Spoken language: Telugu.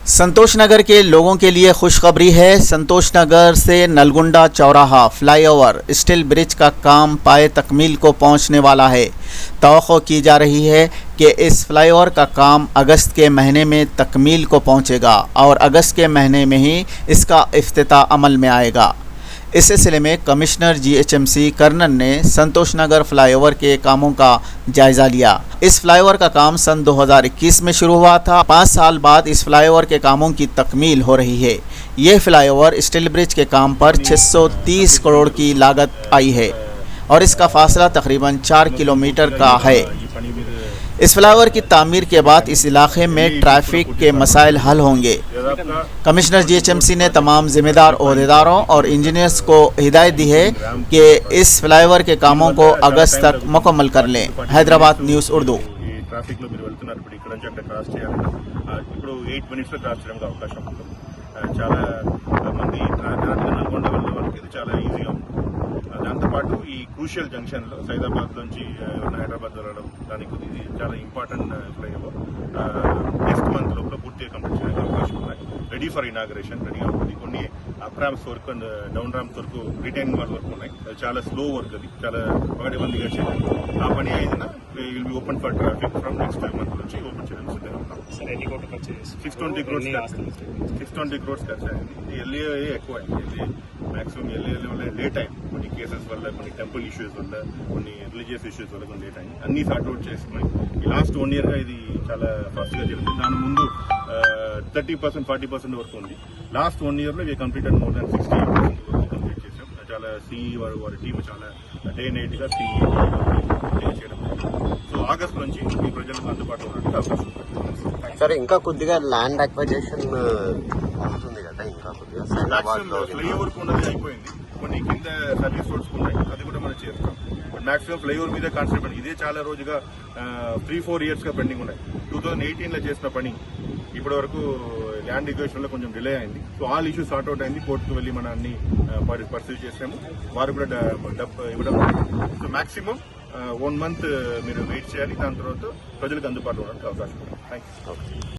संतोष नगर के लोगों के लिए खुशखबरी है। संतोष नगर से नलगुंडा चौराहा फ्लाईओवर स्टील ब्रिज का काम पाए तकमील को पहुंचने वाला है। तवक्को की जा रही है कि इस फ्लाईओवर का काम अगस्त के महीने में तकमील को पहुंचेगा और अगस्त के महीने में ही इसका इफ्तिताह अमल में आएगा। इस सिलसिले में कमिश्नर GHMC कर्नन ने संतोष नगर फ्लाईओवर के कामों का जायज़ा लिया। इस फ्लाईओवर का काम सन 2021 में शुरू हुआ था। 5 साल बाद इस फ्लाईओवर के कामों की तकमील हो रही है। ये फ्लाईओवर स्टील ब्रिज के काम पर 630 करोड़ की लागत आई है और इसका फासला तकरीबन 4 किलोमीटर का है। इस फ्लाईओवर की तामीर के बाद इस इलाके में ट्रैफिक के मसाइल हल होंगे। कमिश्नर GHMC ने तमाम जिम्मेदार ओहदेदारों और इंजीनियर्स को हिदायत दी है कि इस फ्लाईओवर के कामों को अगस्त तक मुकम्मल कर लें। हैदराबाद न्यूज़ उर्दू। ట్రాఫిక్ లో మీరు వెళ్తున్నారు ఇప్పుడు ఇక్కడ నుంచి అంటే క్రాస్ చేయాలంటే ఇప్పుడు 8 మినిట్స్ లో క్రాస్ చేయడానికి అవకాశం ఉంటుంది. చాలా మంది నల్గొండ వెళ్ళే వాళ్ళకి ఇది చాలా ఈజీగా ఉంటుంది. దాంతోపాటు ఈ క్రూషియల్ జంక్షన్ లో సైదాబాద్ నుంచి హైదరాబాద్ వెళ్ళడం దానికి ఇది చాలా ఇంపార్టెంట్ ఫ్లైఓవర్. నెక్స్ట్ మంత్ లోపల పూర్తిగా కంప్లీట్ చేయడానికి అవకాశం ఉన్నాయి. రెడీ ఫర్ ఇనాగరేషన్ రెడీగా ఉంటుంది. కొన్ని up ramps work and down ramps వరకు రిటైనింగ్ వాల్ వర్క్ ఉన్నాయి. అది చాలా స్లో వర్క్, అది చాలా పగడబందిగా చేయాలి. ఆ పని అయినా will be open for traffic from next month నుంచి ఓపెన్ చేయడం సిద్ధంగా ఉంటాం. 620 crores ఖర్చు అయింది. ఎల్ఏ ఎక్కువ అయింది. మాక్సిమం ఎల్ఏ లేట్ అయింది. కొన్ని కేసెస్ వల్ల, కొన్ని టెంపుల్ ఇష్యూస్ వల్ల, కొన్ని రిలీజియస్ ఇష్యూస్ వల్ల కొన్ని లేట్ అయింది. అన్ని సార్ట్అవుట్ చేసుకుని ఈ లాస్ట్ 1 year గా ఇది చాలా ఫాస్ట్ గా జరిగింది. దాని ముందు 30% 40% వరకు ఉంది. లాస్ట్ 1 year లో ఇది కంప్లీటెడ్ మోర్ దాన్ 60% వరకు కంప్లీట్ చేసాం. చాలా సిఈ వారి టీమ్ చాలా డే నైట్ గా సిఈ చేయడం. సో ఆగస్ట్ నుంచి ఈ ప్రజలకు అందుబాటులో ఉన్నట్టు అవకాశం ఉంది. సరే, ఇంకా కొద్దిగా ల్యాండ్ అక్విజిషన్ అవుతుంది కదా, ఇంకా కొద్దిగా ఫ్లైఓవర్ ఉన్నది అయిపోయింది. కొన్ని కింద సర్వీస్ రోడ్స్ ఉన్నాయి, అది కూడా మనం చేస్తాం. మాక్సిమం ఫ్లైఓవర్ మీద కాన్సన్ట్రేట్. ఇదే చాలా రోజుగా 3-4 years గా పెండింగ్ ఉన్నాయి. 2018 లో చేసిన పని ఇప్పటి వరకు ల్యాండ్ ఎక్విజిషన్ లో కొంచెం డిలే అయింది. సో ఆల్ ఇష్యూస్ సార్ట్అవుట్ అయింది. కోర్టుకు వెళ్ళి మనం అన్ని పర్సీవ్ చేసాము. వారు కూడా డబ్బు ఇవ్వడం. సో మాక్సిమం 1 month మీరు వెయిట్ చేయాలి. దాని తర్వాత ప్రజలకు అందుబాటులో ఉండడానికి అవకాశం ఉంది. Thank you.